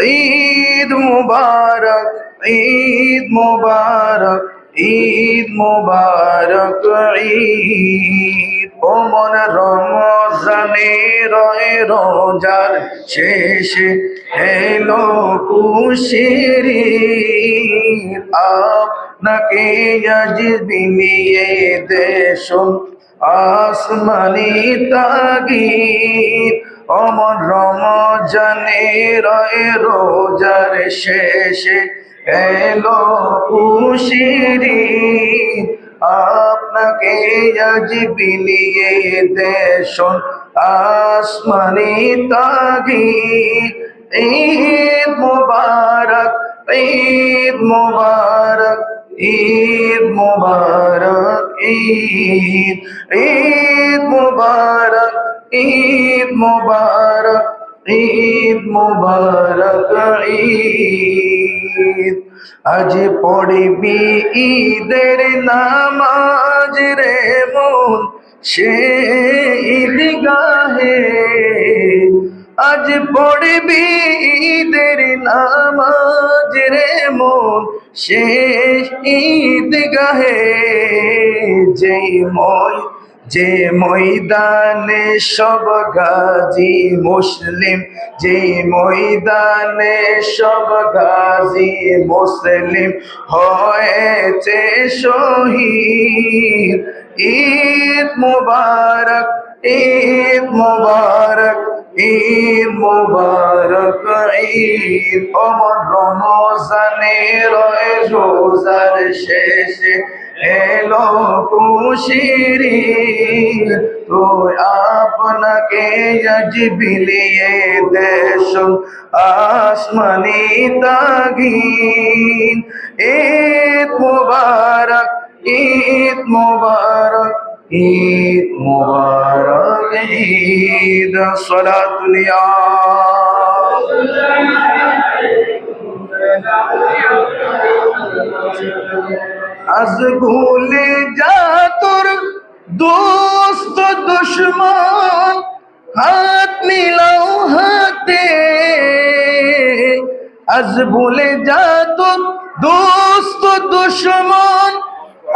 ঈদ মুবারক, ঈদ মুবারক, ঈদ মুবারক, ঈদ। ও মন রমজানের রোজার শেষে এলো খুশির ঈদ। আপনাকে আজ বিলিয়ে দেশ আসমানি তাগীদ। অমর রমজানের রোজার শেষে এলো খুশির ঈদ। আপনাকে আজ বিলিয়ে দেশ আসমানি তাগীদ। ঈদ মুবারক, ঈদ মুবারক, ঈদ মুবারক, ঈদ। ঈদ মুবারক, ঈদ মুবারক, ঈদ মুবারক, ঈদ। আজ পড়বি ঈদের নামাজ রে মন সে ঈদগাহে। আজ পড়বি ঈদের নামাজ রে মন শেষ ঈদগাহে। যে ময়দানে সব গাজী মুসলিম, যে ময়দানে সব গাজী মুসলিম হয়েছে শহীদ। ঈদ মুবারক, ঈদ মুবারক, ঈদ মুবারক, ঈদ। অমর রমজানের রোজার শেষে এলো খুশির ঈদ। তো আপনাকে আজ বিলিয়ে দেশ আসমানি তাগীদ। ঈদ মুবারক, ঈদ মুবারক, ঈদ মুবারক, ঈদ। সালাতুল ইয়া আজ ভুলে যা তোর দোস্ত দুশ্মন, হাত মিলাও হাতে। আজ ভুলে যা তোর দোস্ত দুশ্মন,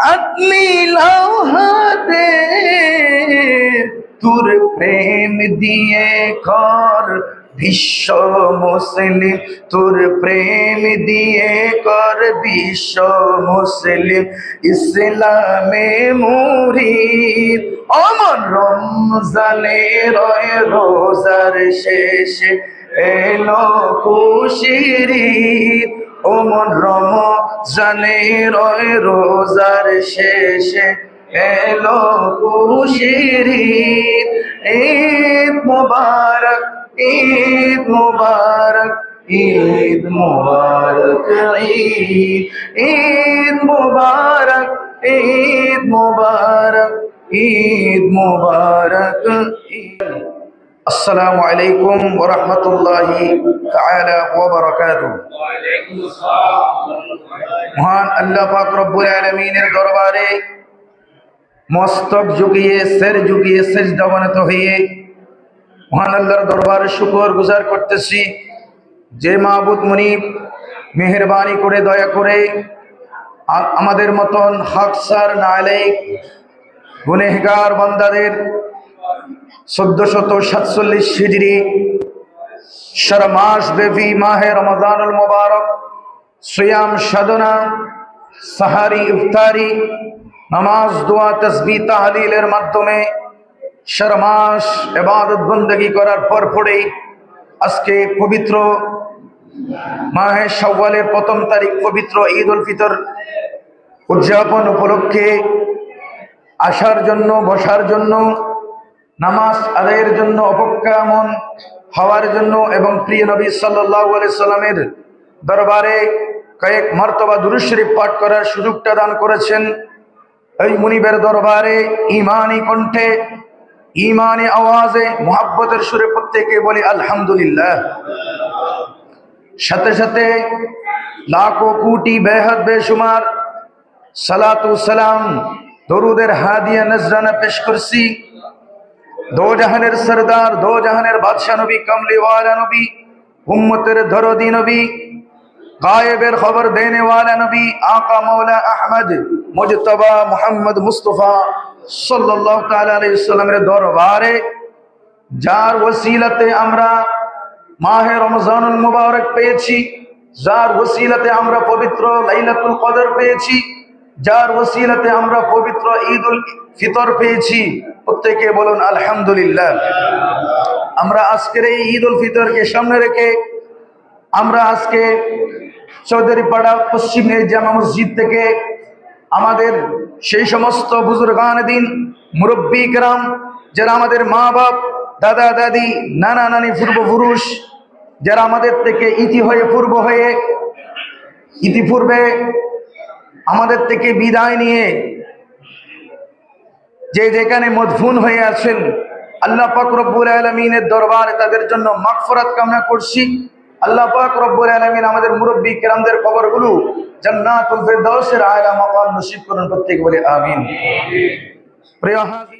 হাত মিলাও হাতে। তোর প্রেম দিয়ে কর বিশ্ব মুসলিম, তোর প্রেম দিয়ে কর বিশ্ব মুসলিম ইসলামে মুরিদ। অমর রমজানের রোজার শেষে এলো খুশির ঈদ। অমর রমজানের রোজার শেষে এলো খুশির ঈদ। ঈদ মুবারক, ঈদ মুবারক, ঈদ মুবারক, ঈদ। ঈদ মুবারক, ঈদ মুবারক, ঈদ মুবারক, ঈদ। আসসালামু আলাইকুম ওয়া রাহমাতুল্লাহি তাআলা ওয়া বারাকাতুহু। মহান আল্লাহ পাক রব্বুল আলামিনের দরবারে মস্তক ঝুঁকিয়ে সির ঝুঁকিয়ে সিজদা অবনত হয়ে মহান আল্লাহর দরবারে শুকর গুজার করতেছি যে মাবুদ মুনিব মেহেরবানি করে দয়া করে আমাদের মতন হকসার নালায়েক গুনাহগার বান্দাদের 1447 হিজরি শরমাস ব্যাপী মাহে রমজানুল মুবারক সিয়াম সাধনা সাহারি ইফতারি নামাজ দোয়া তাসবিহ তাহলিলের মাধ্যমে শরমাস ইবাদত বندگی করার পর পরেই আজকে পবিত্র মাহে শাওয়ালের প্রথম তারিখ পবিত্র ঈদ উল ফিতর উদযাপন উপলক্ষে আসার জন্য বসার জন্য নামাজ আদায়ের জন্য অপেক্ষামান হওয়ার জন্য এবং প্রিয় নবী সাল্লাল্লাহু আলাইহি সাল্লামের দরবারে কয়েক মর্তবা দুরূদ শরীফ পাঠ করার সুযোগটা দান করেছেন। এই মুনিবের দরবারে ঈমানি কণ্ঠে ঈমানি আওয়াজে মুহাব্বতের সুরে প্রত্যেকে বলি আলহামদুলিল্লাহ। সাথে সাথে লাখো কোটি বেহদ বেশুমার সালাতু সালাম দরুদের হাদিয়া নজরানা পেশ করছি दो जहानेर सरदार दो जहानेर बादशाह नबी कमली वाला नबी उम्मतेर दरदी नबी गायबेर खबर देने वाला नबी आका मौला अहमद मुजतबा मोहम्मद मुस्तफा सल्लल्लाहु ताआला अलैहि वसल्लमेर दरबारे जार वसीलते आमरा माहे रमजानुल मुबारक पेয়েছি जार वसीलते आमरा पवित्र लाइलातुल कदर पेয়েছি जार वसीलते आमरा पवित्र ईदुल फितर पेয়েছি প্রত্যেকে বলুন আলহামদুলিল্লাহ। আমরা আজকের এই ঈদুল ফিতরকে সামনে রেখে আমরা আজকে চৌধুরীপাড়া পশ্চিম জামা মসজিদ থেকে আমাদের সেই সমস্ত বুজুর্গান দিন মুরব্বী کرام যারা আমাদের মা বাপ দাদা দাদি নানা নানি পূর্বপুরুষ যারা আমাদের থেকে ইতিপূর্বে আমাদের থেকে বিদায় নিয়ে যে যেখানে মদফুন হয়ে আছেন আল্লাহ পাক রব্বুল আলামিনের দরবারে তাদের জন্য মাগফিরাত কামনা করছি। আল্লাহ পাক রব্বুল আলামিন আমাদের মুরব্বী কেরামদের কবরগুলো জান্নাতুল ফিরদাউসের আলা মাকাম নসিব করুন, প্রত্যেকে বলে আমিন। প্রিয় হাজির